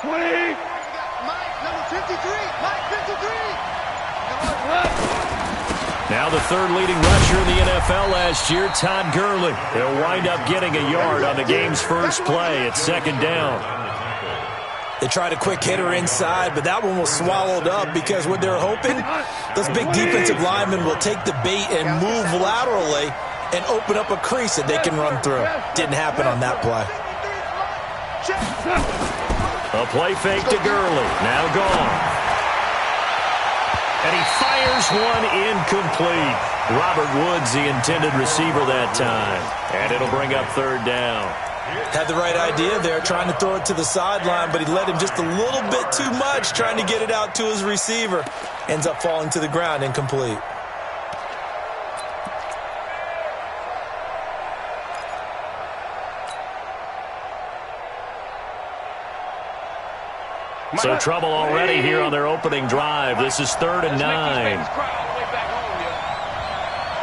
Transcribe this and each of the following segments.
20. Mike, number 53. Mike, 53. Now the third leading rusher in the NFL last year, Todd Gurley. He'll wind up getting a yard on the game's first play at second down. They tried a quick hitter inside, but that one was swallowed up because what they're hoping, those big defensive linemen will take the bait and move laterally and open up a crease that they can run through. Didn't happen on that play. A play fake to Gurley. Now gone. And he fires one incomplete. Robert Woods, the intended receiver that time. And it'll bring up third down. Had the right idea there, trying to throw it to the sideline, but he led him just a little bit too much, trying to get it out to his receiver. Ends up falling to the ground, incomplete. So trouble already here on their opening drive. This is 3rd and 9.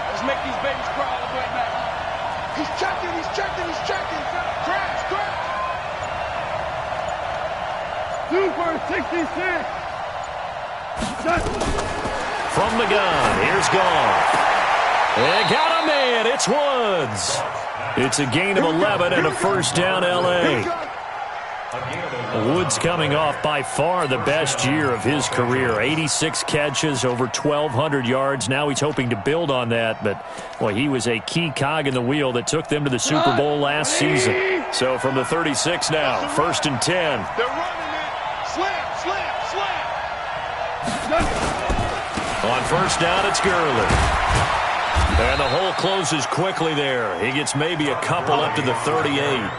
Let's make these babies cry all the way back. He's checking, he's checking, he's checking. Crash, crash. 2 for 66. From the gun, here's Goff. They got a man, it's Woods. It's a gain of 11 and a first down, L.A. Woods coming off by far the best year of his career. 86 catches, over 1,200 yards. Now he's hoping to build on that, but well, he was a key cog in the wheel that took them to the Super Bowl last season. So from the 36 now, 1st and 10. They're running it. Slam, slam, slam. On first down, it's Gurley. And the hole closes quickly there. He gets maybe a couple up to the 38.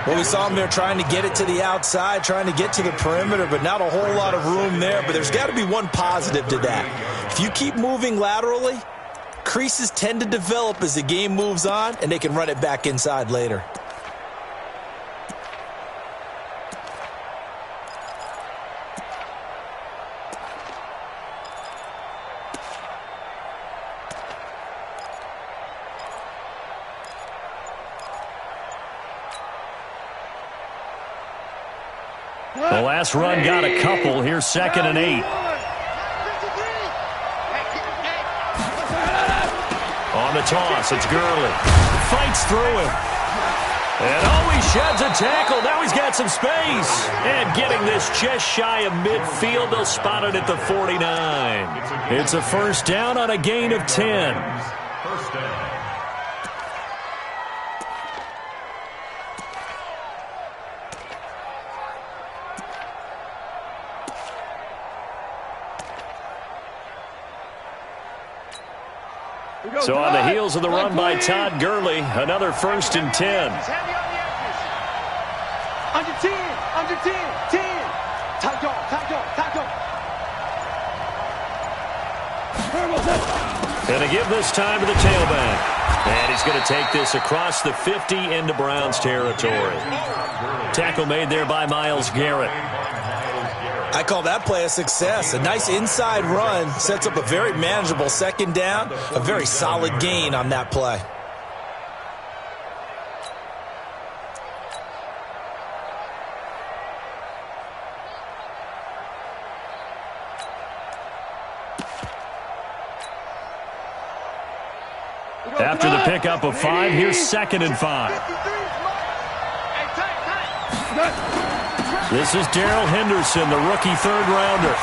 Well, we saw him there trying to get it to the outside, trying to get to the perimeter, but not a whole lot of room there. But there's got to be one positive to that. If you keep moving laterally, creases tend to develop as the game moves on, and they can run it back inside later. The last run got a couple. Here's 2nd and 8. On the toss, it's Gurley. Fights through him. And he sheds a tackle. Now he's got some space. And getting this just shy of midfield. They'll spot it at the 49. It's a first down on a gain of 10. First down. So on the heels of the run by Todd Gurley, another 1st and 10. Under 10, under 10, 10. Tight dog, tight dog, tight dog. And to give this time to the tailback. And he's going to take this across the 50 into Browns territory. Tackle made there by Myles Garrett. I call that play a success. A nice inside run sets up a very manageable 2nd down, a very solid gain on that play. After the pickup of 5, here's 2nd and 5. This is Darrell Henderson, the rookie 3rd rounder.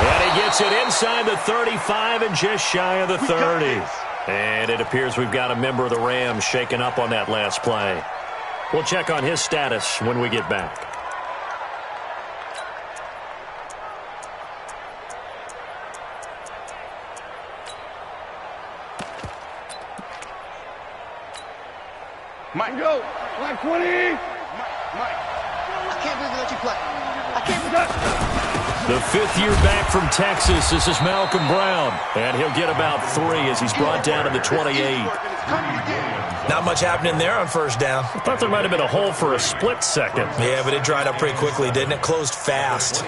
And he gets it inside the 35 and just shy of the 30. And it appears we've got a member of the Rams shaken up on that last play. We'll check on his status when we get back. Mike, go. Mike, 20. Mike. I can't believe they let you play. I can't believe The 5th year back from Texas, this is Malcolm Brown. And he'll get about 3 as he's brought down to the 28. Not much happening there on first down. I thought there might have been a hole for a split second. Yeah, but it dried up pretty quickly, didn't it? Closed fast.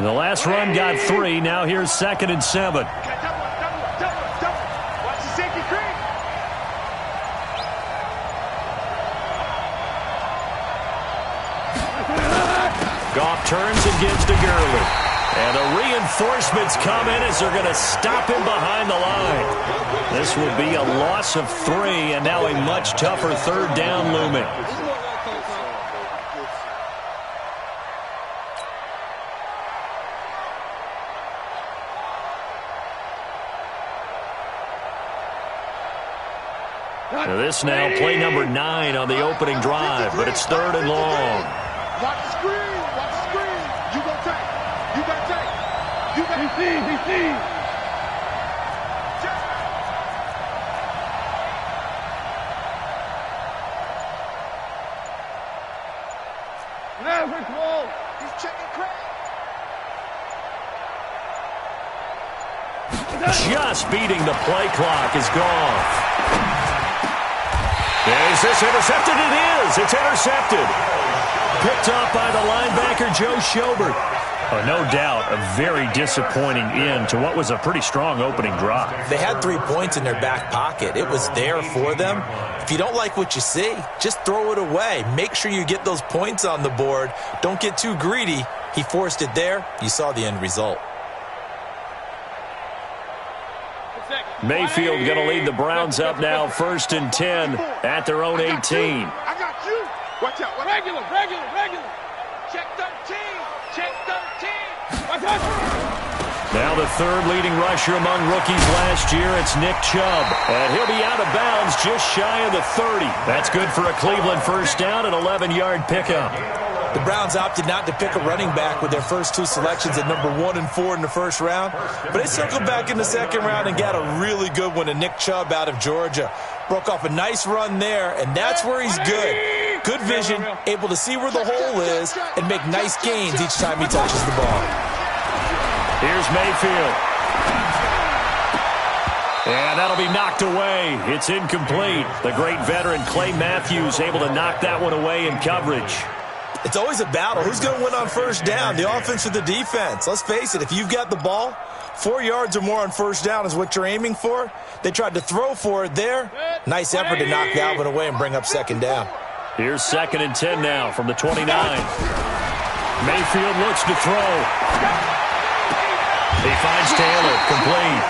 The last run got 3. Now here's 2nd and 7. Double. Watch the safety creep. Goff turns and gives to Gurley. And the reinforcements come in as they're going to stop him behind the line. This will be a loss of 3, and now a much tougher 3rd down looming. This now play number 9 on the opening drive, but it's 3rd and long. Watch the screen. Watch the screen. You go take. You got to take. You got to see. Never close. He's checking Craig. Just beating the play clock is Goff. Is this intercepted? It is. It's intercepted. Picked up by the linebacker, Joe Schobert. Oh, no doubt, a very disappointing end to what was a pretty strong opening drive. They had 3 points in their back pocket. It was there for them. If you don't like what you see, just throw it away. Make sure you get those points on the board. Don't get too greedy. He forced it there. You saw the end result. Mayfield going to lead the Browns up now, 1st and 10 at their own 18. I got you. Watch out. Regular. Check 13. Check 13. Watch out. Now the 3rd leading rusher among rookies last year, it's Nick Chubb. And he'll be out of bounds just shy of the 30. That's good for a Cleveland 1st down and 11-yard pickup. The Browns opted not to pick a running back with their first 2 selections at number 1 and 4 in the 1st round. But they circled back in the 2nd round and got a really good one in Nick Chubb out of Georgia. Broke off a nice run there, and that's where he's good. Good vision, able to see where the hole is, and make nice gains each time he touches the ball. Here's Mayfield. And that'll be knocked away. It's incomplete. The great veteran Clay Matthews able to knock that one away in coverage. It's always a battle. Who's going to win on 1st down, the offense or the defense? Let's face it, if you've got the ball, 4 yards or more on 1st down is what you're aiming for. They tried to throw for it there. Nice effort to knock that one away and bring up 2nd down. Here's 2nd and 10 now from the 29. Mayfield looks to throw. He finds Taylor, complete.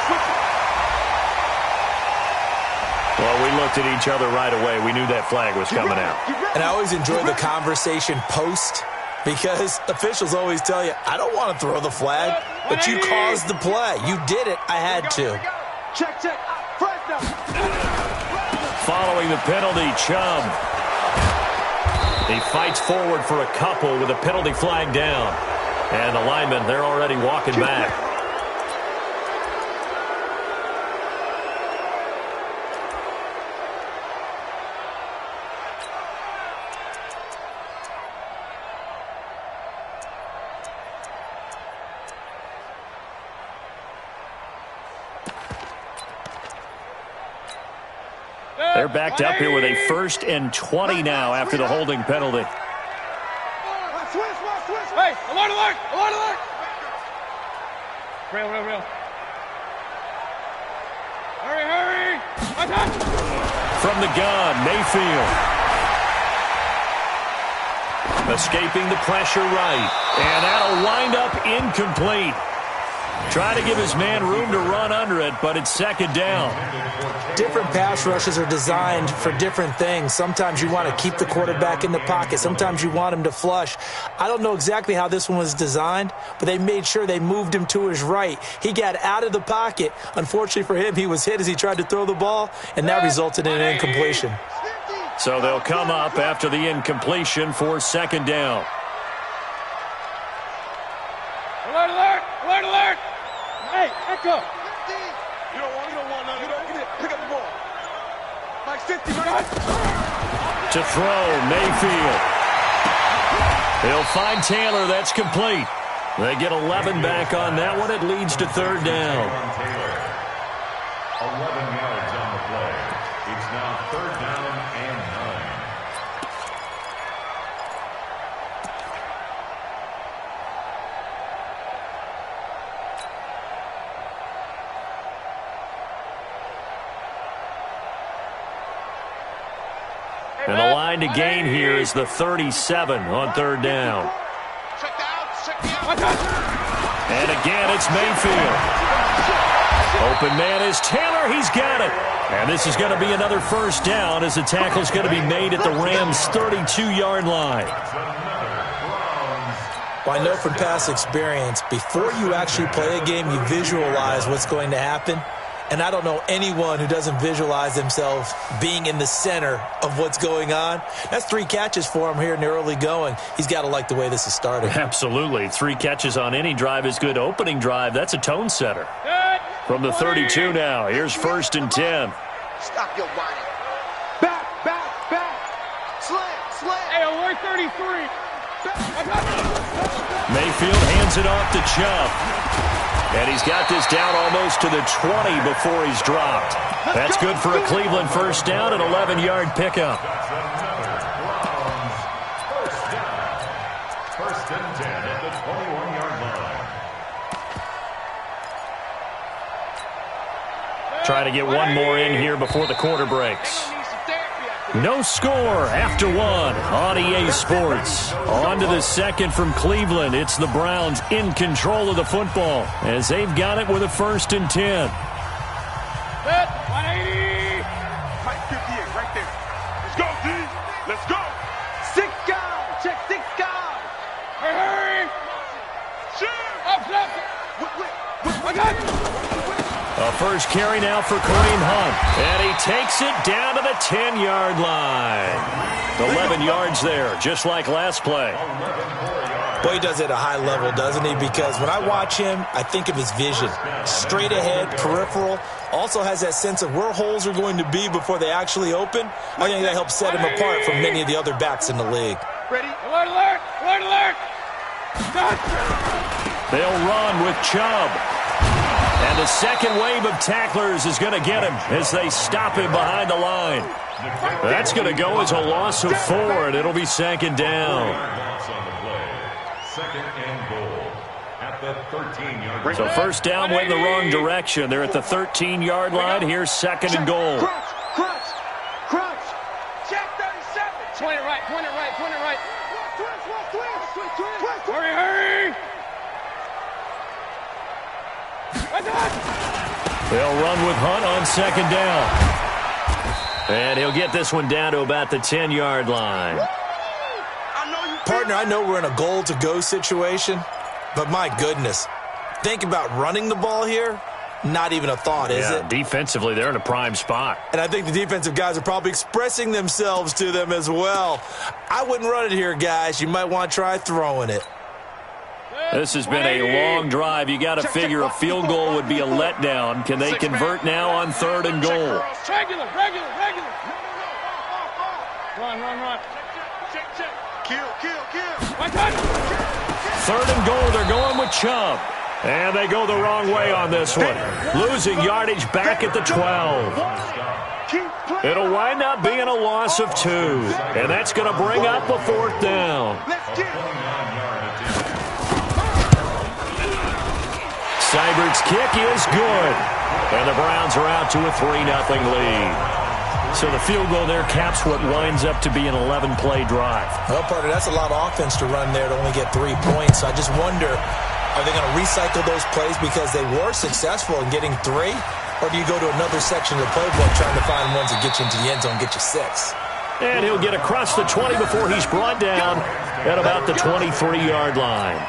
Well, we looked at each other right away. We knew that flag was coming out. And I always enjoy the conversation post because officials always tell you, I don't want to throw the flag, but you caused the play. You did it. I had to. Check. First down. Following the penalty, Chubb. He fights forward for a couple with a penalty flag down. And the linemen, they're already walking back. They're backed up here with a 1st and 20 now after the holding penalty. Hey, alert! Real. Hurry! From the gun, Mayfield. Escaping the pressure right. And that'll wind up incomplete. Try to give his man room to run under it, but it's 2nd down. Different pass rushes are designed for different things. Sometimes you want to keep the quarterback in the pocket. Sometimes you want him to flush. I don't know exactly how this one was designed, but they made sure they moved him to his right. He got out of the pocket. Unfortunately for him, he was hit as he tried to throw the ball, and that resulted in an incompletion. So they'll come up after the incompletion for 2nd down. Alert! Hey, echo! You don't want none. You don't get it. Pick up the ball. Like 50, man. To throw, Mayfield. He'll find Taylor. That's complete. They get 11 back on that one. It leads to 3rd down. 11 yards on the play. It's now 3rd down and 9. 9 to gain here is the 37 on third down. And again, it's Mayfield. Open man is Taylor. He's got it. And this is going to be another first down as the tackle's going to be made at the Rams' 32-yard line. Well, I know from past experience, before you actually play a game, you visualize what's going to happen. And I don't know anyone who doesn't visualize themselves being in the center of what's going on. That's 3 catches for him here in the early going. He's got to like the way this is starting. Absolutely. 3 catches on any drive is good. Opening drive, that's a tone setter. From the 32 now, here's 1st and 10. Stop your whining. Back. Slam. Hey, alert 33. Mayfield hands it off to Chubb. And he's got this down almost to the 20 before he's dropped. That's good for a Cleveland first down, an 11-yard pickup. First and 10 at the 21-yard line. Trying to get one more in here before the quarter breaks. No score after 1 on EA Sports. On to the second from Cleveland. It's the Browns in control of the football as they've got it with a 1st and 10. 180. Tight 58 right there. Let's go, D. Let's go. 6 guard. Check 6 guard. Hurry. Shoot. Up. I got it. A first carry now for Kareem Hunt. And he takes it down to the 10-yard line. 11 yards there, just like last play. Boy, he does it at a high level, doesn't he? Because when I watch him, I think of his vision. Straight ahead, peripheral. Also has that sense of where holes are going to be before they actually open. I think that helps set him apart from many of the other backs in the league. Ready? Alert. They'll run with Chubb. And the second wave of tacklers is going to get him as they stop him behind the line. That's going to go as a loss of 4, and it'll be 2nd down. Second and goal at the 13-yard line. So first down went in the wrong direction. They're at the 13-yard line. Here's 2nd and goal. Crunch. Check 37. Point it right. Hurry. They'll run with Hunt on 2nd down. And he'll get this one down to about the 10-yard line. Partner, I know we're in a goal-to-go situation, but my goodness, think about running the ball here. Not even a thought, is it? Defensively, they're in a prime spot. And I think the defensive guys are probably expressing themselves to them as well. I wouldn't run it here, guys. You might want to try throwing it. This has been a long drive. You got to figure a field goal would be a letdown. Can they convert now on 3rd and goal? Regular. Run. Check. Kill. 3rd and goal. They're going with Chubb. And they go the wrong way on this one. Losing yardage back at the 12. It'll wind up being a loss of 2. And that's going to bring up a 4th down. Seibert's kick is good. And the Browns are out to a 3-0 lead. So the field goal there caps what winds up to be an 11-play drive. Well, partner, that's a lot of offense to run there to only get 3 points. I just wonder, are they going to recycle those plays because they were successful in getting 3? Or do you go to another section of the playbook trying to find ones that get you into the end zone and get you 6? And he'll get across the 20 before he's brought down at about the 23-yard line.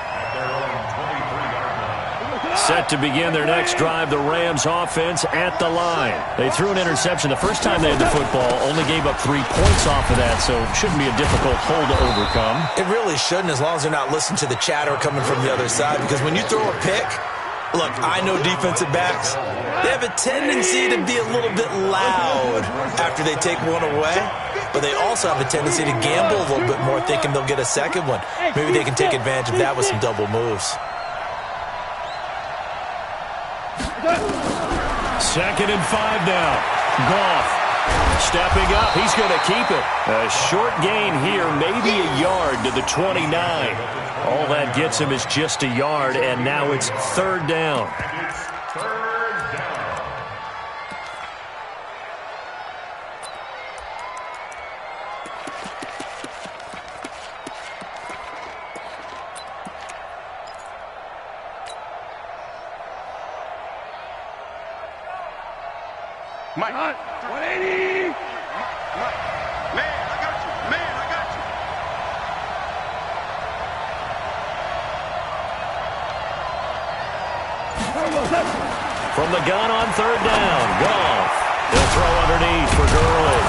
Set to begin their next drive, the Rams offense at the line. They threw an interception the first time they had the football, only gave up 3 points off of that, so it shouldn't be a difficult hole to overcome. It really shouldn't, as long as they're not listening to the chatter coming from the other side, because when you throw a pick, look, I know defensive backs, they have a tendency to be a little bit loud after they take one away, but they also have a tendency to gamble a little bit more, thinking they'll get a second one. Maybe they can take advantage of that with some double moves. 2nd and 5 now. Goff stepping up. He's going to keep it. A short gain here, maybe a yard to the 29. All that gets him is just a yard, and now it's 3rd down. Mike. 180. Mike. Man, I got you. Man, I got you. From the gun on third down, Goff. He'll throw underneath for Gurley.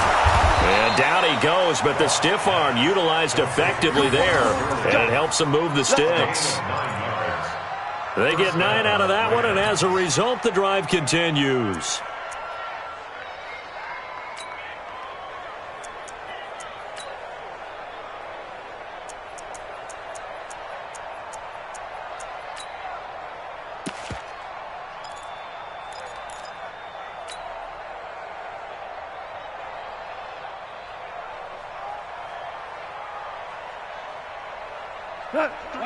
And down he goes, but the stiff arm utilized effectively there, and it helps him move the sticks. They get 9 out of that one, and as a result, the drive continues.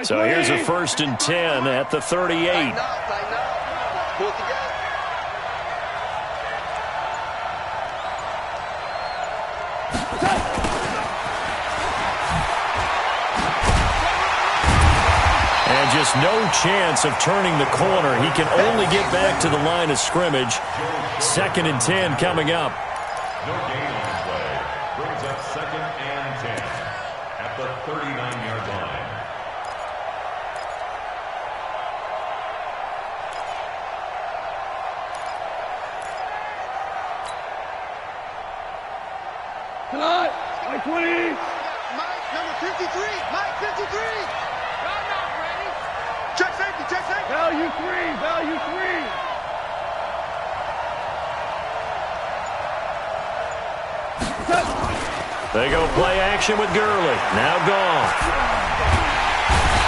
So here's a 1st and 10 at the 38. Pull it together. And just no chance of turning the corner. He can only get back to the line of scrimmage. 2nd and 10 coming up. No gain on the play. Brings up 2nd and 10 at the 39-yard line. Tonight, Mike 20. Mike, number 53. Mike, 53. I'm not ready. Check safety, check safety. Value 3, value 3. They go play action with Gurley. Now Goff.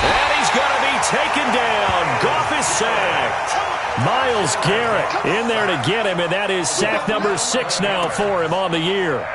And he's going to be taken down. Goff is sacked. Myles Garrett in there to get him, and that is sack number 6 now for him on the year.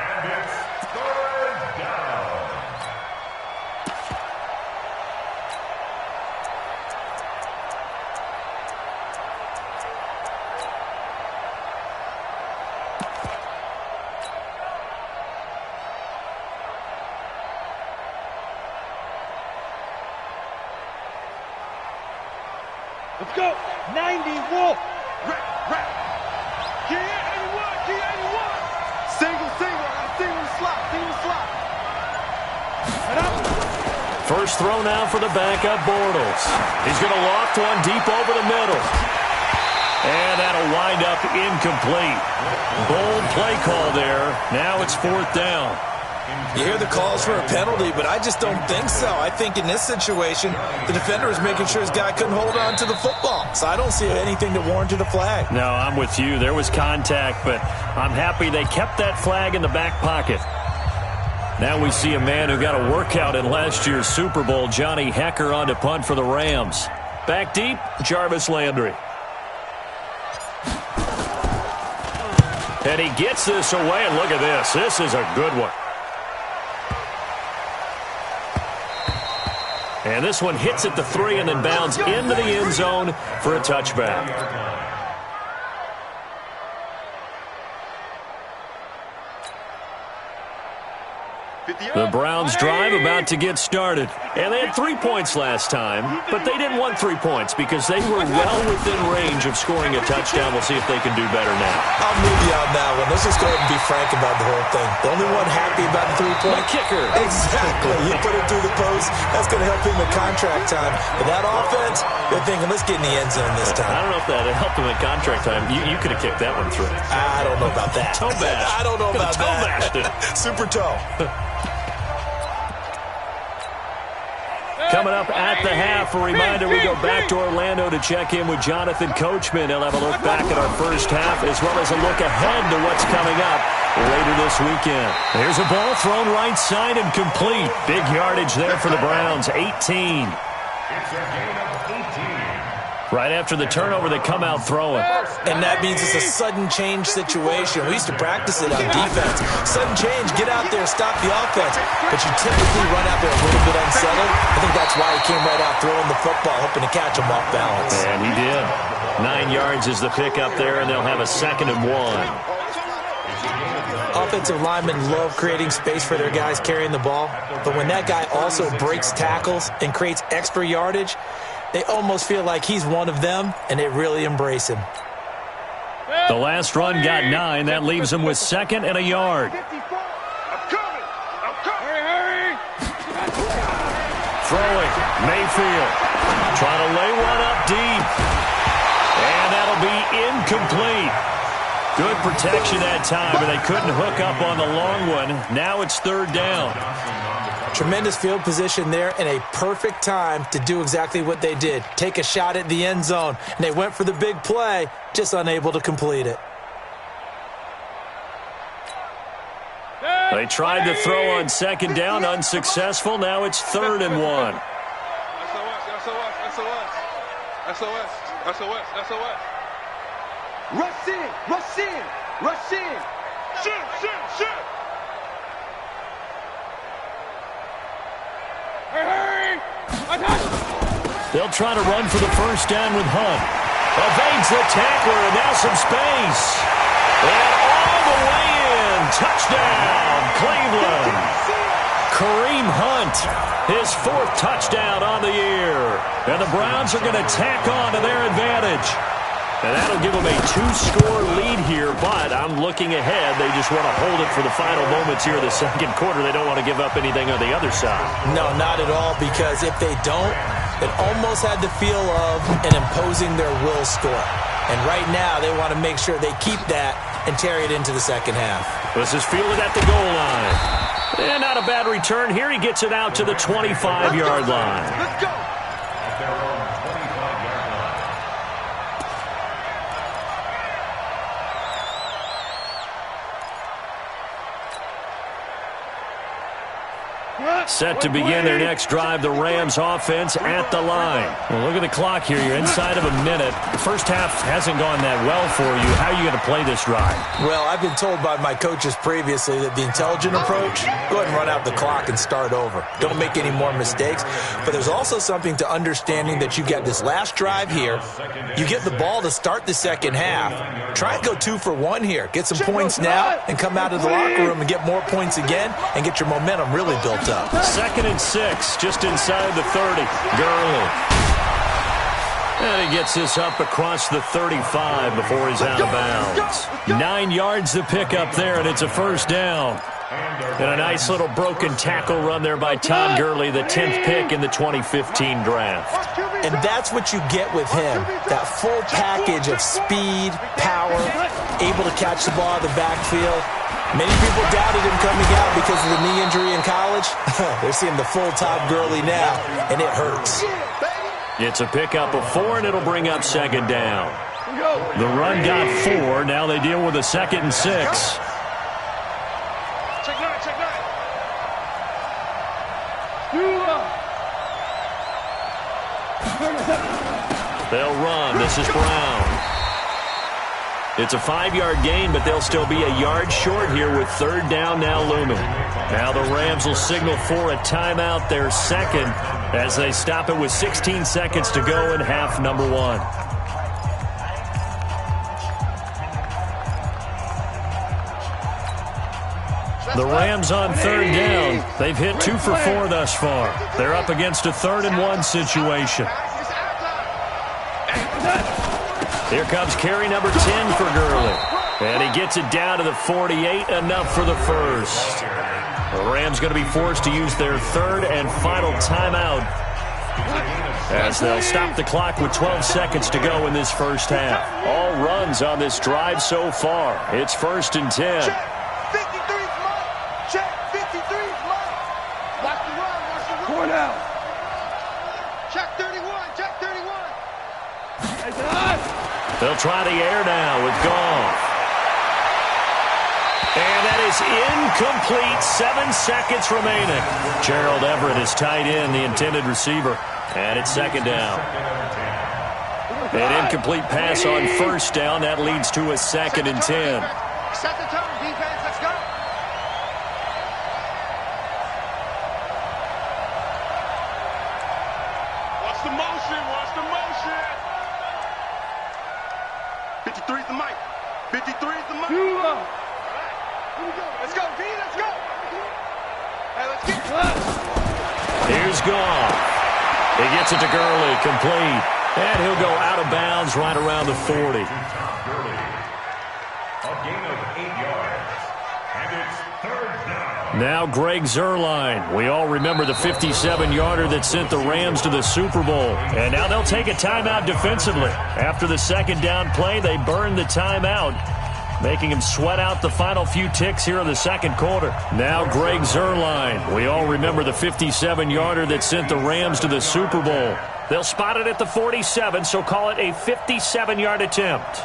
Let's go. 90 Wolf. Rap. Key 81, key 81. Single slot. Head up. First throw now for the backup Bortles. He's going to loft one deep over the middle. And that'll wind up incomplete. Bold play call there. Now it's 4th down. You hear the calls for a penalty, but I just don't think so. I think in this situation, the defender was making sure his guy couldn't hold on to the football. So I don't see anything that warranted a flag. No, I'm with you. There was contact, but I'm happy they kept that flag in the back pocket. Now we see a man who got a workout in last year's Super Bowl, Johnny Hecker, on to punt for the Rams. Back deep, Jarvis Landry. And he gets this away, and look at this. This is a good one. And this one hits at the 3 and then bounds into the end zone for a touchback. The Browns drive about to get started. And they had 3 points last time, but they didn't want 3 points because they were well within range of scoring a touchdown. We'll see if they can do better now. I'm with you on that one. Let's just go ahead and be frank about the whole thing. The only one happy about the 3-point kicker. Exactly. You put it through the post. That's going to help him in contract time. But that offense, they're thinking, let's get in the end zone this time. I don't know if that helped him in contract time. You could have kicked that one through. I don't know about that. Toe bash. I don't know about that. Super toe. Coming up at the half, a reminder, we go back to Orlando to check in with Jonathan Coachman. He'll have a look back at our first half as well as a look ahead to what's coming up later this weekend. There's a ball thrown right side and complete. Big yardage there for the Browns, 18. It's a gain of 18. Right after the turnover, they come out throwing. And that means it's a sudden change situation. We used to practice it on defense. Sudden change, get out there, stop the offense. But you typically run out there a little bit unsettled. I think that's why he came right out throwing the football, hoping to catch him off balance. And he did. 9 yards is the pickup there, and they'll have a 2nd and 1. Offensive linemen love creating space for their guys carrying the ball. But when that guy also breaks tackles and creates extra yardage, they almost feel like he's one of them, and they really embrace him. The last run got 9. That leaves him with 2nd and a yard. I'm coming. Hurry. Throwing. Mayfield. Trying to lay one up deep. And that'll be incomplete. Good protection that time, but they couldn't hook up on the long one. Now it's 3rd down. Tremendous field position there and a perfect time to do exactly what they did. Take a shot at the end zone. And they went for the big play, just unable to complete it. They tried to throw on 2nd down, unsuccessful. Now it's 3rd and 1. SOS. Rush in. Shoot. Hurry. They'll try to run for the 1st down with Hunt. Evades the tackler, and now some space. And all the way in. Touchdown, Cleveland. Kareem Hunt, his 4th touchdown on the year. And the Browns are going to tack on to their advantage. And that'll give them a 2-score lead here, but I'm looking ahead. They just want to hold it for the final moments here of the 2nd quarter. They don't want to give up anything on the other side. No, not at all, because if they don't, it almost had the feel of an imposing their will score. And right now, they want to make sure they keep that and carry it into the 2nd half. This is fielded at the goal line. And not a bad return here. He gets it out to the 25-yard line. Let's go. Set to begin their next drive, the Rams offense at the line. Well, look at the clock here. You're inside of a minute. The first half hasn't gone that well for you. How are you going to play this drive? Well, I've been told by my coaches previously that the intelligent approach, go ahead and run out the clock and start over. Don't make any more mistakes. But there's also something to understanding that you get this last drive here. You get the ball to start the 2nd half. Try and go 2 for 1 here. Get some points now and come out of the locker room and get more points again and get your momentum really built up. 2nd and 6, just inside the 30. Gurley. And he gets this up across the 35 before he's out of bounds. 9 yards to pick up there, and it's a 1st down. And a nice little broken tackle run there by Todd Gurley, the 10th pick in the 2015 draft. And that's what you get with him, that full package of speed, power, able to catch the ball in the backfield. Many people doubted him coming out because of the knee injury in college. They're seeing the full Todd Gurley now, and it hurts. It's a pickup of 4, and it'll bring up 2nd down. The run got 4. Now they deal with a 2nd and 6. Check 9. They'll run. This is Brown. It's a 5-yard gain, but they'll still be a yard short here with 3rd down now looming. Now the Rams will signal for a timeout, their 2nd, as they stop it with 16 seconds to go in half number 1. The Rams on 3rd down. They've hit 2 for 4 thus far. They're up against a 3rd and 1 situation. Here comes carry number 10 for Gurley. And he gets it down to the 48, enough for the 1st. The Rams going to be forced to use their 3rd and final timeout, as they'll stop the clock with 12 seconds to go in this 1st half. All runs on this drive so far. It's 1st and 10. Check 53's Mike. Check 53's Mike. Watch the run. Going out. Check 31. They'll try the air now with Goff. And that is incomplete. 7 seconds remaining. Gerald Everett is tied in, the intended receiver. And it's 2nd down. An incomplete pass on 1st down. That leads to a 2nd and 10. Set the tone, defense. Let's go. Watch the motion. 53's the mic. 53's the mic. Here we go. Let's go, D. Let's go. Hey, let's get it. Here's Goff. He gets it to Gurley, complete. And he'll go out of bounds right around the 40. A gain of 8 yards. And it's third down. Now Greg Zuerlein. We all remember the 57-yarder that sent the Rams to the Super Bowl. And now they'll take a timeout defensively. After the second down play, they burn the timeout, making him sweat out the final few ticks here in the second quarter. Now Greg Zuerlein. We all remember the 57-yarder that sent the Rams to the Super Bowl. They'll spot it at the 47, so call it a 57-yard attempt.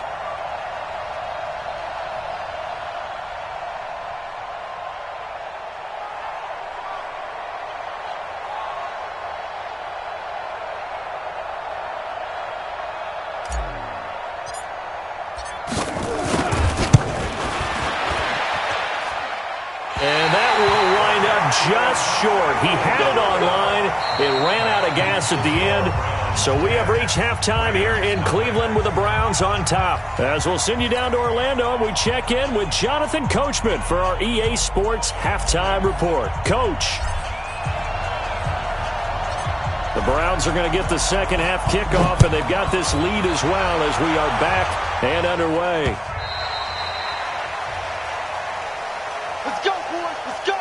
Just short. He had it on line. It ran out of gas at the end. So we have reached halftime here in Cleveland with the Browns on top. As we'll send you down to Orlando, we check in with Jonathan Coachman for our EA Sports Halftime Report. Coach. The Browns are going to get the second half kickoff, and they've got this lead as well as we are back and underway. Let's go, boys. Let's go.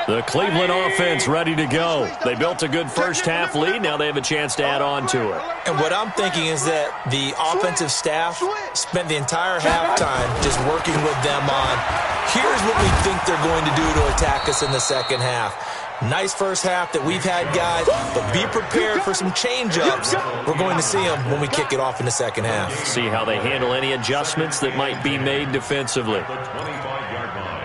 The Cleveland offense ready to go. They built a good first half lead. Now they have a chance to add on to it. And what I'm thinking is that the offensive staff spent the entire halftime just working with them on, here's what we think they're going to do to attack us in the second half. Nice first half that we've had, guys, but be prepared for some change-ups. We're going to see them when we kick it off in the second half. See how they handle any adjustments that might be made defensively. The 25-yard line.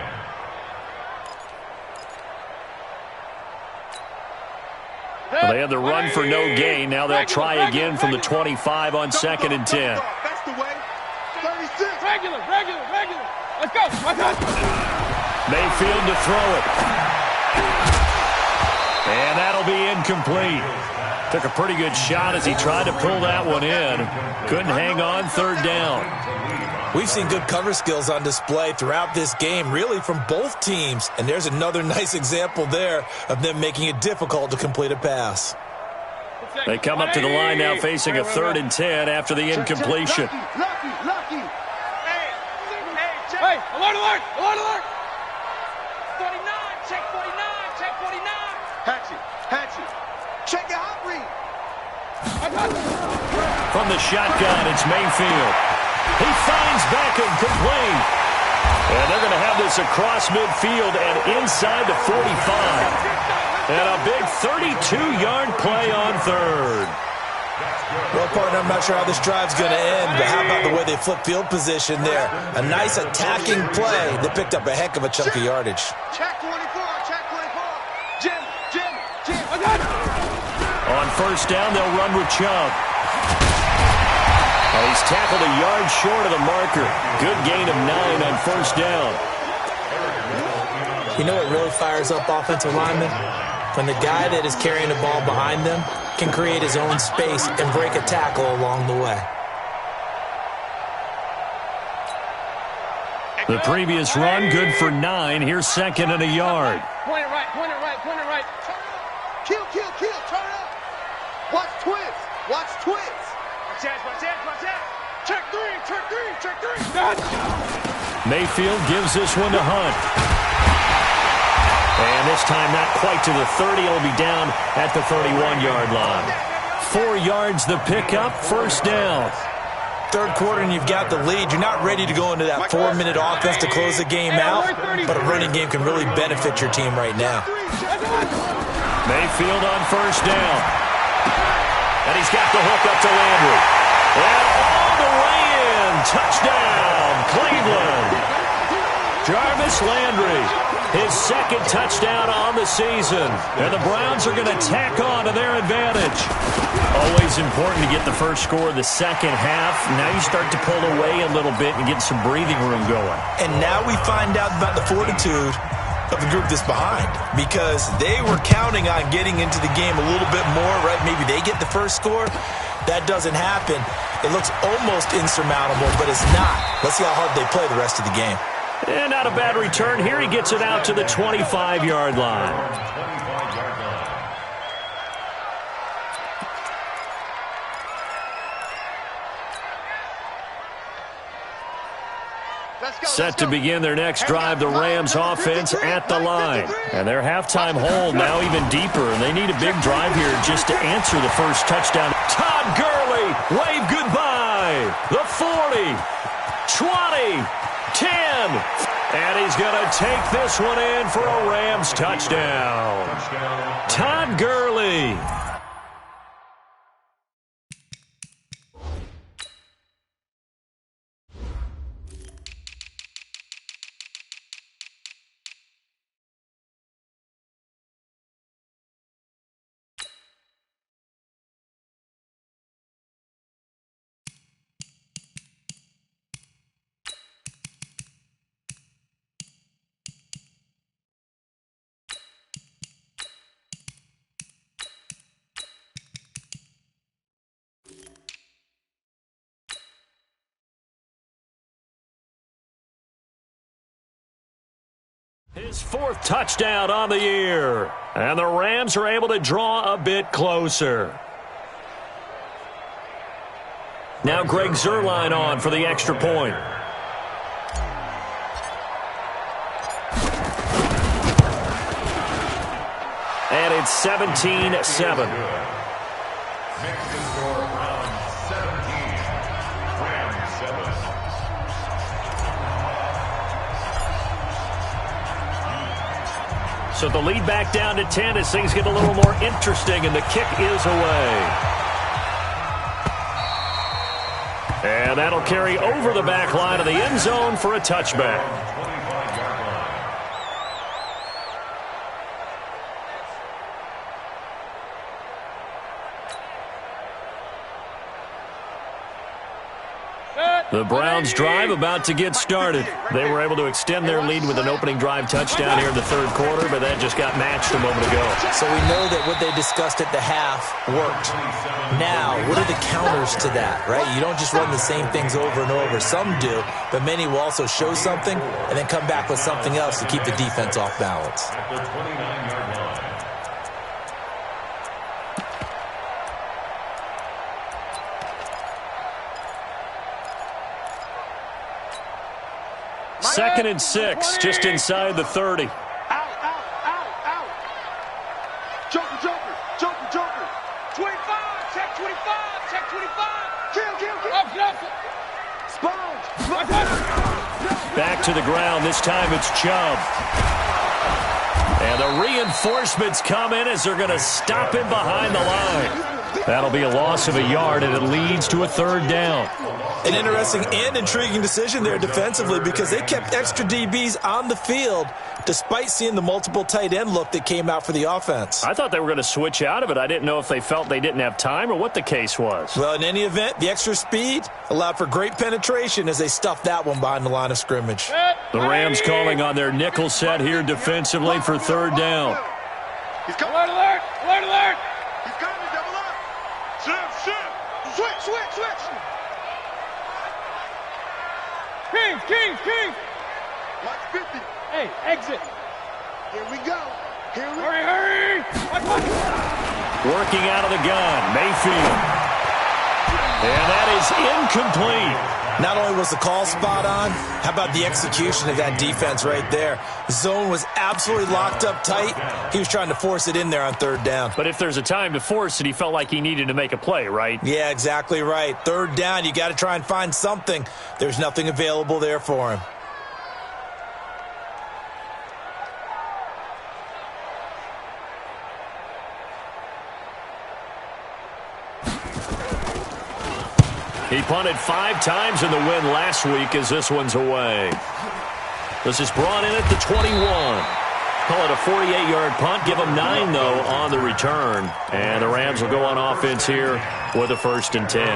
They had the run for no gain. Now they'll try again from the 25 on 2nd and 10. That's the way. 36. Regular. Let's go. Mayfield to throw it. And that'll be incomplete. Took a pretty good shot as he tried to pull that one in. Couldn't hang on, 3rd down. We've seen good cover skills on display throughout this game, really from both teams. And there's another nice example there of them making it difficult to complete a pass. They come up to the line now facing a 3rd and 10 after the incompletion. Lucky. Hey, alert. 49, check 49. Hatchet. Check your hot read. From the shotgun, it's Mayfield. He finds Beckham complete. And they're going to have this across midfield and inside the 45. And a big 32-yard play on 3rd. Well, partner, I'm not sure how this drive's going to end, but how about the way they flip field position there? A nice attacking play that picked up a heck of a chunk of yardage. Check 24. Jim. On 1st down, they'll run with Chubb. Oh, he's tackled a yard short of the marker. Good gain of 9 on 1st down. You know what really fires up offensive linemen? When the guy that is carrying the ball behind them can create his own space and break a tackle along the way. The previous run, good for 9. Here's 2nd and a yard. Point it right. Kill. Turn up. Watch twins. Watch out. Check three. Mayfield gives this one to Hunt. And this time not quite to the 30. It'll be down at the 31-yard line. 4 yards the pickup, 1st down. 3rd quarter and you've got the lead. You're not ready to go into that 4-minute offense to close the game out, but a running game can really benefit your team right now. Mayfield on 1st down. And he's got the hook up to Landry. And all the way in. Touchdown, Cleveland. Jarvis Landry, his 2nd touchdown on the season. And the Browns are going to tack on to their advantage. Always important to get the first score of the second half. Now you start to pull away a little bit and get some breathing room going. And now we find out about the fortitude of the group that's behind because they were counting on getting into the game a little bit more, right? Maybe they get the first score. That doesn't happen. It looks almost insurmountable, but it's not. Let's see how hard they play the rest of the game. And not a bad return. Here he gets it out to the 25-yard line. Set to begin their next drive, the Rams offense at the line. And their halftime hole now even deeper, and they need a big drive here just to answer the first touchdown. Todd Gurley, wave goodbye. The 40, 20, 10. And he's going to take this one in for a Rams touchdown. Todd Gurley. His fourth touchdown on the year. And the Rams are able to draw a bit closer. Now Greg Zuerlein on for the extra point. And it's 17-7. So the lead back down to 10 as things get a little more interesting, and the kick is away. And that'll carry over the back line of the end zone for a touchback. The Browns' drive about to get started. They were able to extend their lead with an opening drive touchdown here in the third quarter, but that just got matched a moment ago. So we know that what they discussed at the half worked. Now, what are the counters to that, right? You don't just run the same things over and over. Some do, but many will also show something and then come back with something else to keep the defense off balance. At the 29-yard line. Second and 6, just inside the 30. Out, out, out, out. Joker, joker, joker, joker. 25, check 25, check 25. Kill. Up. Sponge. Back to the ground. This time it's Chubb. And the reinforcements come in as they're going to stop him behind the line. That'll be a loss of a yard, and it leads to a third down. An interesting and intriguing decision there defensively because they kept extra DBs on the field despite seeing the multiple tight end look that came out for the offense. I thought they were going to switch out of it. I didn't know if they felt they didn't have time or what the case was. Well, in any event, the extra speed allowed for great penetration as they stuffed that one behind the line of scrimmage. The Rams calling on their nickel set here defensively for third down. He's coming. Alert. He's coming, double up. Shift. Switch. King. Watch 50. Hey, exit. Here we go. Hurry. Working out of the gun, Mayfield. And that is incomplete. Not only was the call spot on, how about the execution of that defense right there? The zone was absolutely locked up tight. He was trying to force it in there on third down. But if there's a time to force it, he felt like he needed to make a play, right? Yeah, exactly right. Third down, you got to try and find something. There's nothing available there for him. He punted 5 times in the win last week as this one's away. This is brought in at the 21. Call it a 48-yard punt. Give them 9, though, on the return. And the Rams will go on offense here with a 1st and 10.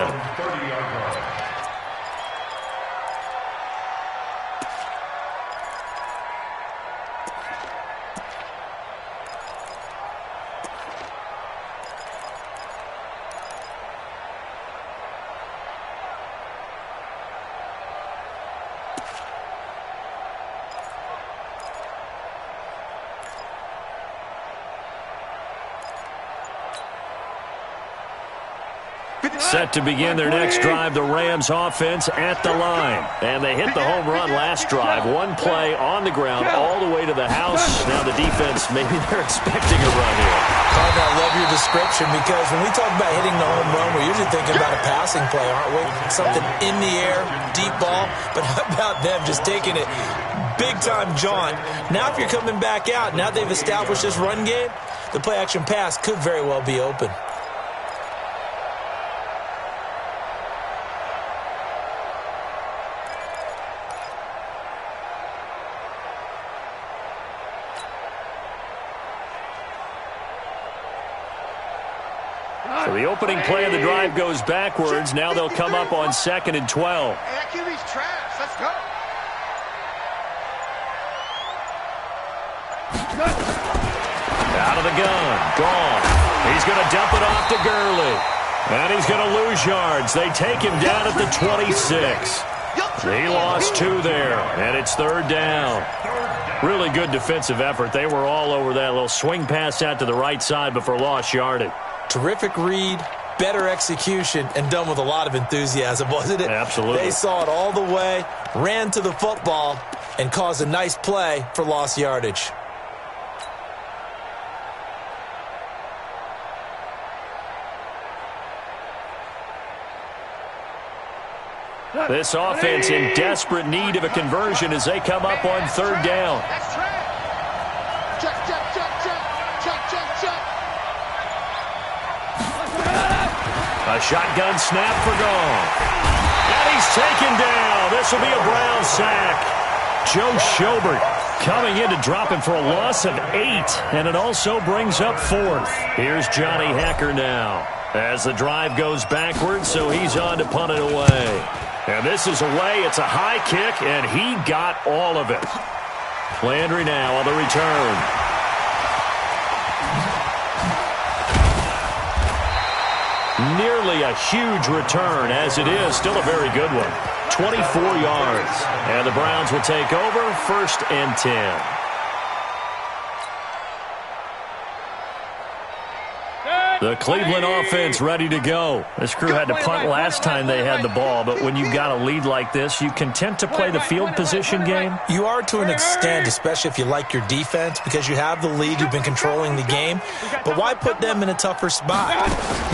Set to begin their next drive, the Rams offense at the line. And they hit the home run last drive. One play on the ground all the way to the house. Now the defense, maybe they're expecting a run here. Carter, I love your description because when we talk about hitting the home run, we're usually thinking about a passing play, aren't we? Something in the air, deep ball. But how about them just taking it big-time jaunt? Now if you're coming back out, now they've established this run game, the play-action pass could very well be open. So the opening play of the drive goes backwards. Now they'll come up on 2nd and 12. Hey, that QB's trash. Let's go. Out of the gun. Gone. He's going to dump it off to Gurley. And he's going to lose yards. They take him down at the 26. He lost 2 there. And it's 3rd down. Really good defensive effort. They were all over that little swing pass out to the right side before lost yardage. Terrific read, better execution, and done with a lot of enthusiasm, wasn't it? Absolutely. They saw it all the way, ran to the football, and caused a nice play for lost yardage. This offense in desperate need of a conversion as they come up on 3rd down. Check, check, check, check. Check, check, check. A shotgun snap for Gone. And he's taken down. This will be a Brown sack. Joe Schobert coming in to drop him for a loss of 8. And it also brings up 4th. Here's Johnny Hacker now as the drive goes backwards, so he's on to punt it away. And this is away. It's a high kick, and he got all of it. Landry now on the return. Nearly a huge return, as it is. Still a very good one. 24 yards. And the Browns will take over 1st and 10. The Cleveland offense ready to go. This crew had to punt last time they had the ball, but when you've got a lead like this, you content to play the field position game? You are to an extent, especially if you like your defense, because you have the lead, you've been controlling the game. But why put them in a tougher spot?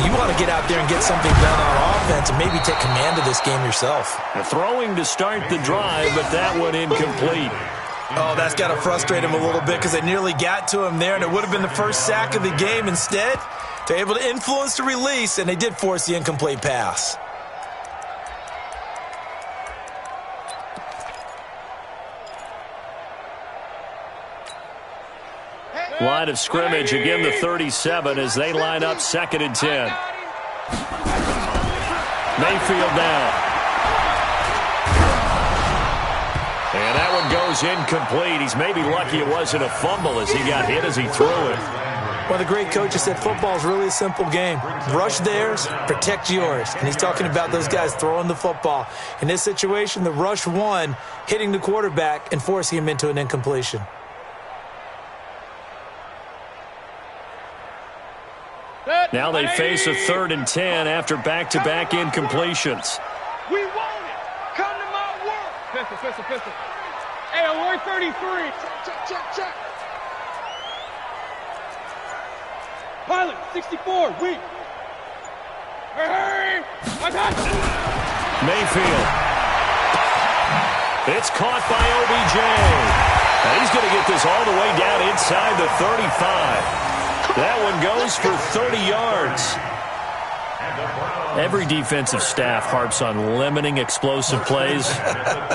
You want to get out there and get something done on offense and maybe take command of this game yourself. Throwing to start the drive, but that one incomplete. Oh, that's got to frustrate him a little bit because they nearly got to him there, and it would have been the first sack of the game. Instead, they're able to influence the release, and they did force the incomplete pass. Line of scrimmage, again the 37 as they line up 2nd and 10. Mayfield now. And that one goes incomplete. He's maybe lucky it wasn't a fumble as he got hit as he threw it. Well, the great coach has said football is really a simple game. Rush theirs, protect yours. And he's talking about those guys throwing the football. In this situation, the rush won, hitting the quarterback and forcing him into an incompletion. Now they face a 3rd and 10 after back-to-back incompletions. We want it. Come to my work. Pistol. Hey, alert 33. Check. Pilot, 64, weak. Hurry! I got you. Mayfield. It's caught by OBJ. And he's going to get this all the way down inside the 35. That one goes for 30 yards. Every defensive staff harps on limiting explosive plays.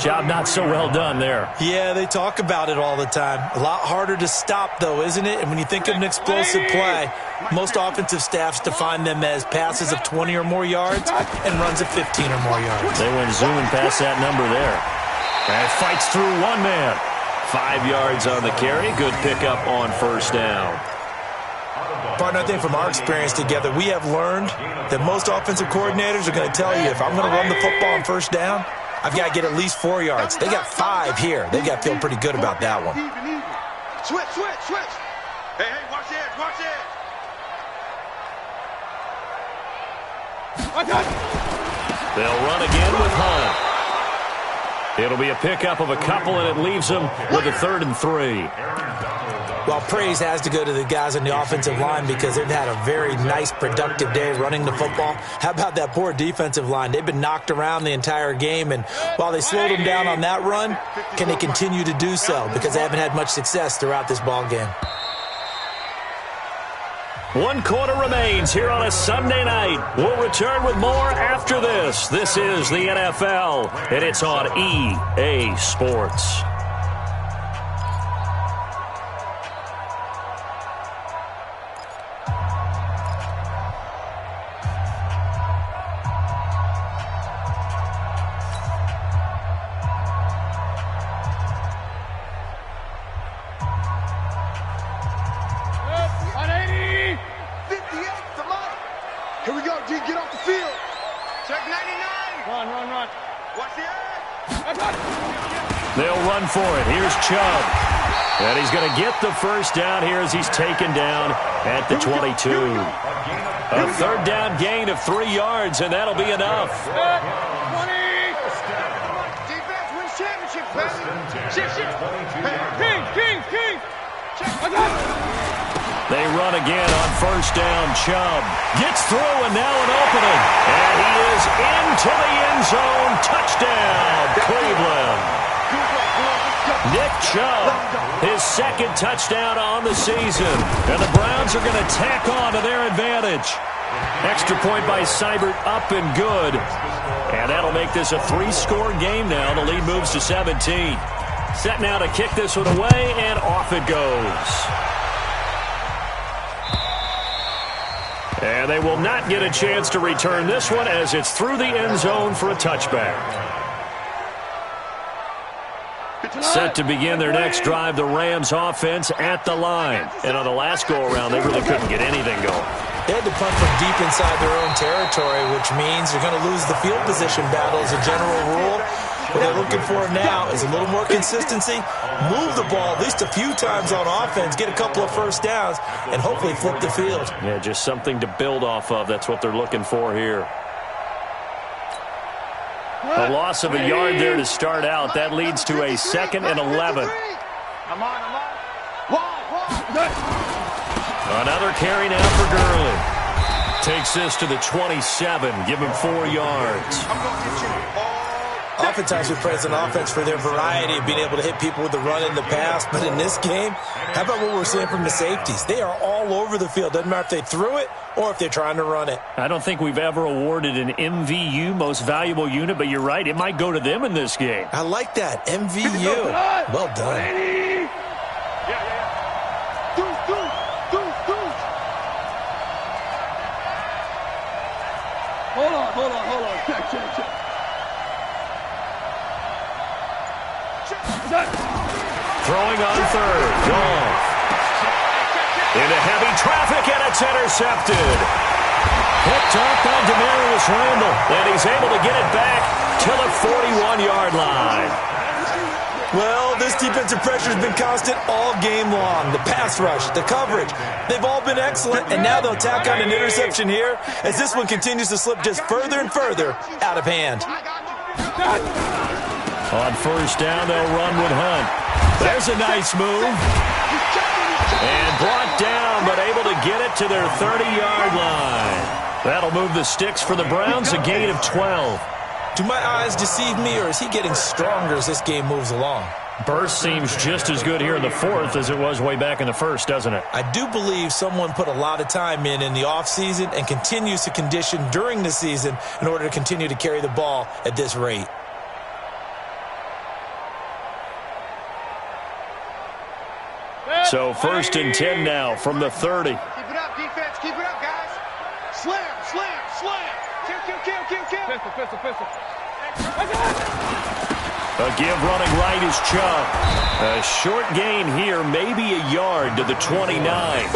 Job not so well done there. Yeah, they talk about it all the time. A lot harder to stop, though, isn't it? And when you think of an explosive play, most offensive staffs define them as passes of 20 or more yards and runs of 15 or more yards. They went zooming past that number there. And fights through one man. 5 yards on the carry. Good pickup on 1st down. Partner, I think from our experience together, we have learned that most offensive coordinators are going to tell you, if I'm going to run the football on 1st down, I've got to get at least 4 yards. They got 5 here. They got to feel pretty good about that one. Switch. Hey, watch the edge. They'll run again with Hunt. It'll be a pickup of a couple, and it leaves them with a 3rd and 3. Well, praise has to go to the guys on the offensive line because they've had a very nice, productive day running the football. How about that poor defensive line? They've been knocked around the entire game, and while they slowed them down on that run, can they continue to do so? Because they haven't had much success throughout this ball game. 1 quarter remains here on a Sunday night. We'll return with more after this. This is the NFL, and it's on EA Sports. Here we go, D. Get off the field. Check 99. Run. Watch the edge. They'll run for it. Here's Chubb. And he's going to get the first down here as he's taken down at the 22. A 3rd down gain of 3 yards, and that'll be enough. 20. Defense wins championships, baby. Shift. King. They run again on 1st down. Chubb gets through, and now an opening. And he is into the end zone. Touchdown, Cleveland. Nick Chubb, his 2nd touchdown on the season. And the Browns are going to tack on to their advantage. Extra point by Seibert, up and good. And that'll make this a 3-score game now. The lead moves to 17. Set now to kick this one away, and off it goes. And they will not get a chance to return this one as it's through the end zone for a touchback. Set to begin their next drive, the Rams offense at the line. And on the last go-around, they really couldn't get anything going. They had to punt from deep inside their own territory, which means you're going to lose the field position battle as a general rule. What they're looking for now is a little more consistency, move the ball at least a few times on offense, get a couple of first downs, and hopefully flip the field. Yeah, just something to build off of. That's what they're looking for here. A loss of a yard there to start out. That leads to a 2nd and 11. I'm on. Another carry now for Gurley. Takes this to the 27. Give him 4 yards. Oftentimes we praise an offense for their variety of being able to hit people with the run in the pass. But in this game, how about what we're seeing from the safeties? They are all over the field. Doesn't matter if they threw it or if they're trying to run it. I don't think we've ever awarded an MVU, most valuable unit, but you're right. It might go to them in this game. I like that. MVU. Well done. Hold on. Check. Throwing on 3rd. Goff. Into heavy traffic, and it's intercepted. Picked up by Demarius Randall, and he's able to get it back to the 41-yard line. Well, this defensive pressure has been constant all game long. The pass rush, the coverage, they've all been excellent, and now they'll tack on an interception here as this one continues to slip just further and further out of hand. On 1st down, they'll run with Hunt. There's a nice move. And brought down, but able to get it to their 30-yard line. That'll move the sticks for the Browns, a gain of 12. Do my eyes deceive me, or is he getting stronger as this game moves along? Burst seems just as good here in the 4th as it was way back in the 1st, doesn't it? I do believe someone put a lot of time in the offseason and continues to condition during the season in order to continue to carry the ball at this rate. So 1st and 10 now from the 30. Keep it up, defense. Keep it up, guys. Slam. Kill. Pistol. A give running right is Chubb. A short gain here, maybe a yard to the 29.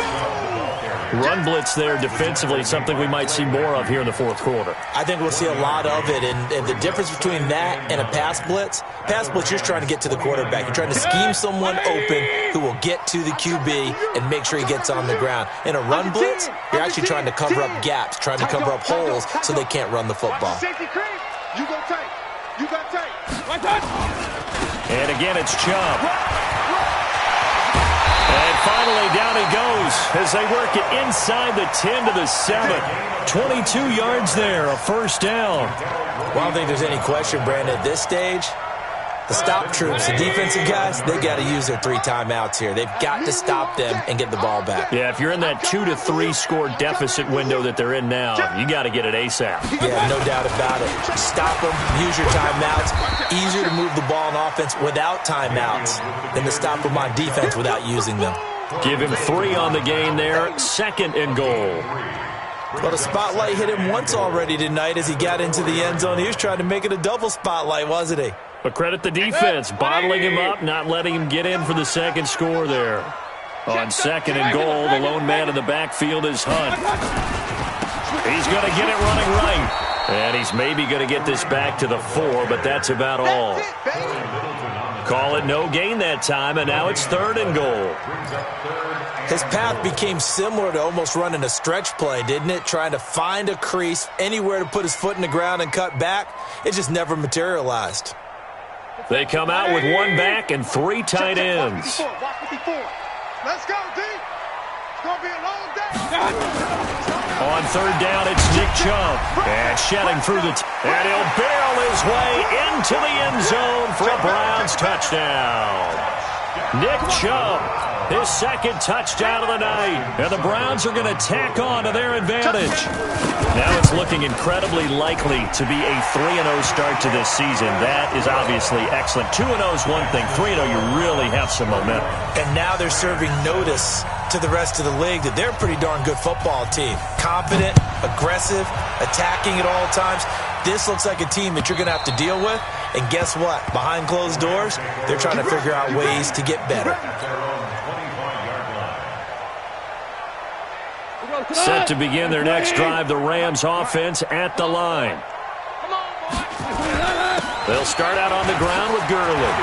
Run blitz there defensively, something we might see more of here in the 4th quarter. I think we'll see a lot of it, and the difference between that and a pass blitz, you're just trying to get to the quarterback. You're trying to scheme someone open who will get to the QB and make sure he gets on the ground. In a run blitz, you're actually trying to cover up gaps, trying to cover up holes so they can't run the football. You go tight. You got tight. And again, it's Chubb. And finally, down he goes as they work it inside the 10 to the 7. 22 yards there, a first down. Well, I don't think there's any question, Brandon, at this stage. The stop troops, the defensive guys, they got to use their 3 timeouts here. They've got to stop them and get the ball back. Yeah, if you're in that 2 to 3 score deficit window that they're in now, you got to get it ASAP. Yeah, no doubt about it. Stop them, use your timeouts. Easier to move the ball on offense without timeouts than to stop them on defense without using them. Give him 3 on the game there, 2nd and goal. Well, the spotlight hit him once already tonight as he got into the end zone. He was trying to make it a double spotlight, wasn't he? But credit the defense, bottling him up, not letting him get in for the 2nd score there. On 2nd and goal, the lone man in the backfield is Hunt. He's going to get it running right. And he's maybe going to get this back to the 4, but that's about all. Call it no gain that time, and now it's 3rd and goal. His path became similar to almost running a stretch play, didn't it? Trying to find a crease, anywhere to put his foot in the ground and cut back. It just never materialized. They come out with 1 back and 3 tight ends. Let's go, D. It's going to be a long day. On 3rd down, it's Nick Chubb. And shedding through the and he'll barrel his way into the end zone for a Browns touchdown. Nick Chubb, his 2nd touchdown of the night. And the Browns are going to tack on to their advantage. Now it's looking incredibly likely to be a 3-0 start to this season. That is obviously excellent. 2-0 is one thing. 3-0, you really have some momentum. And now they're serving notice to the rest of the league that they're a pretty darn good football team. Confident, aggressive, attacking at all times. This looks like a team that you're going to have to deal with. And guess what? Behind closed doors, they're trying to figure out ways to get better. Set to begin their next drive, the Rams offense at the line. They'll start out on the ground with Gurley.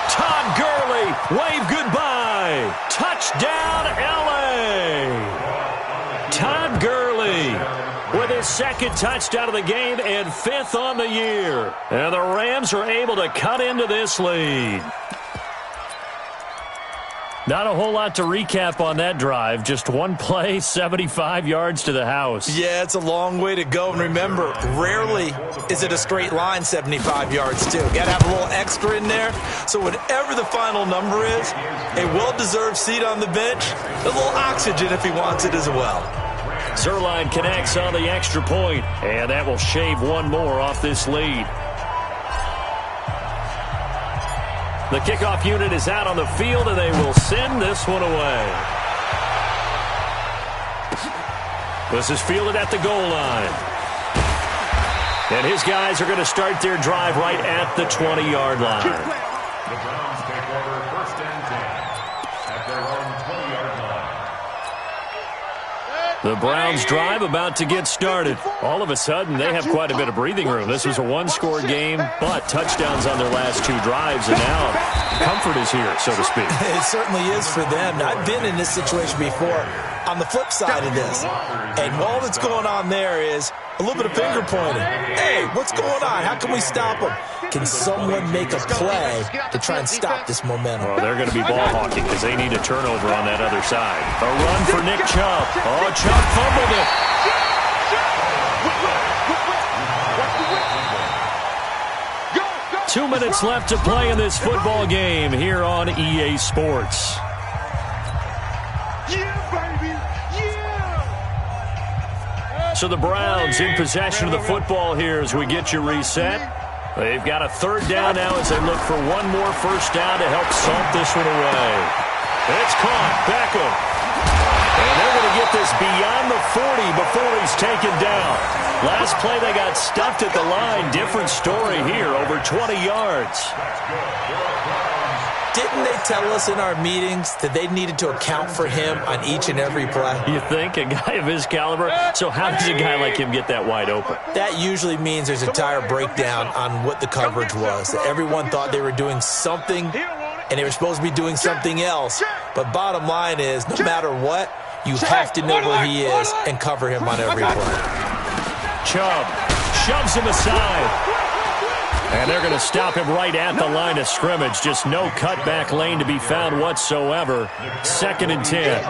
Todd Gurley, wave goodbye. Touchdown, L.A. Todd Gurley with his 2nd touchdown of the game and 5th on the year. And the Rams are able to cut into this lead. Not a whole lot to recap on that drive. Just 1 play, 75 yards to the house. Yeah, it's a long way to go. And remember, rarely is it a straight line 75 yards, too. Got to have a little extra in there. So whatever the final number is, a well-deserved seat on the bench, a little oxygen if he wants it as well. Zerline connects on the extra point, and that will shave 1 more off this lead. The kickoff unit is out on the field, and they will send this one away. This is fielded at the goal line. And his guys are going to start their drive right at the 20-yard line. The Browns take over 1st and 10 at their own 20-yard line. The Browns drive about to get started. All of a sudden, they have quite a bit of breathing room. This was a 1-score game, but touchdowns on their last 2 drives, and now comfort is here, so to speak. It certainly is for them. I've been in this situation before on the flip side of this. And all that's going on there is a little bit of finger pointing. Hey, what's going on? How can we stop them? Can someone make a play to try and stop this momentum? Well, they're going to be ball hawking because they need a turnover on that other side. A run for Nick Chubb. Oh, Chubb fumbled it. 2 minutes left to play in this football game here on EA Sports. So the Browns in possession of the football here as we get you reset. They've got a 3rd down now as they look for 1 more first down to help salt this one away. It's caught. Beckham. And they're going to get this beyond the 40 before he's taken down. Last play they got stuffed at the line. Different story here, over 20 yards. Didn't they tell us in our meetings that they needed to account for him on each and every play? You think? A guy of his caliber? So how does a guy like him get that wide open? That usually means there's a tire breakdown on what the coverage was. That everyone thought they were doing something, and they were supposed to be doing something else. But bottom line is, no matter what, you have to know where he is and cover him on every play. Chubb shoves him aside. And they're going to stop him right at the line of scrimmage. Just no cutback lane to be found whatsoever. 2nd and 10.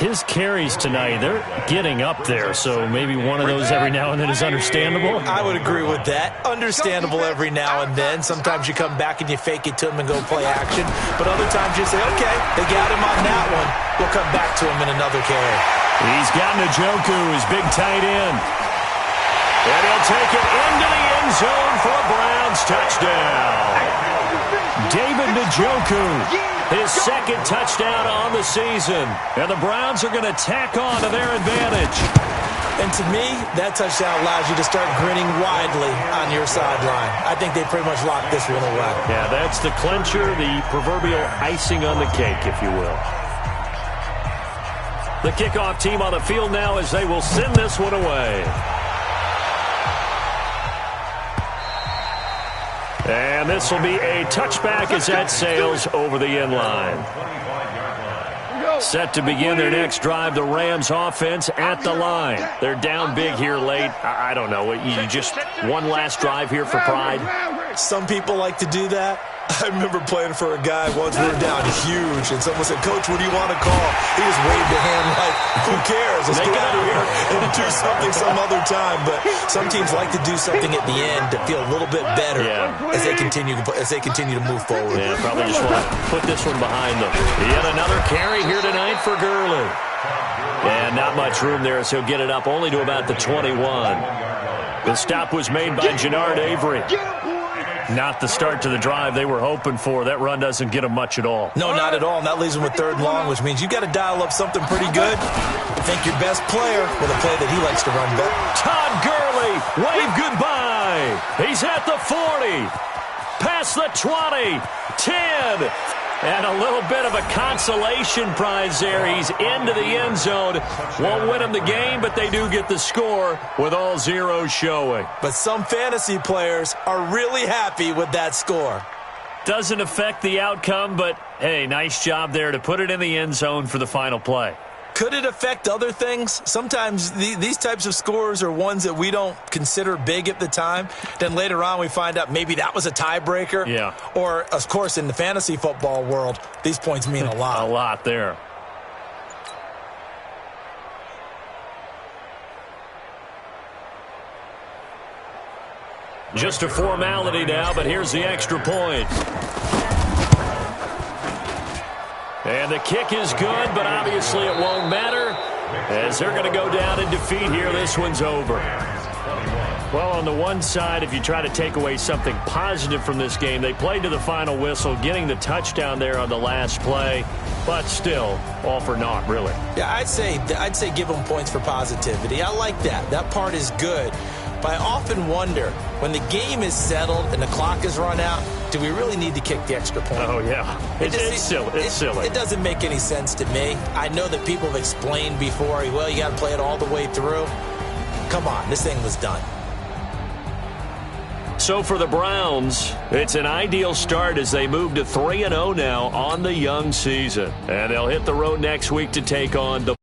His carries tonight, they're getting up there, so maybe one of those every now and then is understandable. I would agree with that. Understandable every now and then. Sometimes you come back and you fake it to him and go play action. But other times you say, okay, they got him on that one. We'll come back to him in another carry. He's got Njoku, his big tight end. And he'll take it into the end zone for a Browns touchdown. David Njoku, his 2nd touchdown on the season. And the Browns are going to tack on to their advantage. And to me, that touchdown allows you to start grinning widely on your sideline. I think they pretty much locked this one away. Yeah, that's the clincher, the proverbial icing on the cake, if you will. The kickoff team on the field now as they will send this one away. And this will be a touchback as that sails over the end line. Set to begin their next drive, the Rams offense at the line. They're down big here late. I don't know. You just one last drive here for pride? Some people like to do that. I remember playing for a guy once. We were down huge, and someone said, Coach, what do you want to call? He just waved a hand like, who cares? Let's get out of here and do something some other time. But some teams like to do something at the end to feel a little bit better as they continue to move forward. Yeah, probably just want to put this one behind them. Yet another carry here tonight for Gurley. And not much room there, so he'll get it up only to about the 21. The stop was made by Jannard Avery. Not the start to the drive they were hoping for. That run doesn't get them much at all. No, not at all. And that leaves them with 3rd and long, which means you've got to dial up something pretty good. Think your best player with a play that he likes to run better. Todd Gurley, wave goodbye. He's at the 40. Past the 20. 10. And a little bit of a consolation prize there. He's into the end zone. Won't win them the game, but they do get the score with all zeros showing. But some fantasy players are really happy with that score. Doesn't affect the outcome, but, hey, nice job there to put it in the end zone for the final play. Could it affect other things? Sometimes these types of scores are ones that we don't consider big at the time. Then later on we find out maybe that was a tiebreaker. Yeah. Or, of course, in the fantasy football world, these points mean a lot. A lot there. Just a formality now, but here's the extra point. And the kick is good, but obviously it won't matter as they're going to go down in defeat here. This one's over. Well, on the one side, if you try to take away something positive from this game, they played to the final whistle, getting the touchdown there on the last play, but still, all for naught, really. Yeah, I'd say give them points for positivity. I like that. That part is good. But I often wonder, when the game is settled and the clock is run out, do we really need to kick the extra point? Oh, yeah. It's silly. It's silly. It doesn't make any sense to me. I know that people have explained before, well, you got to play it all the way through. Come on, this thing was done. So for the Browns, it's an ideal start as they move to 3-0 now on the young season. And they'll hit the road next week to take on the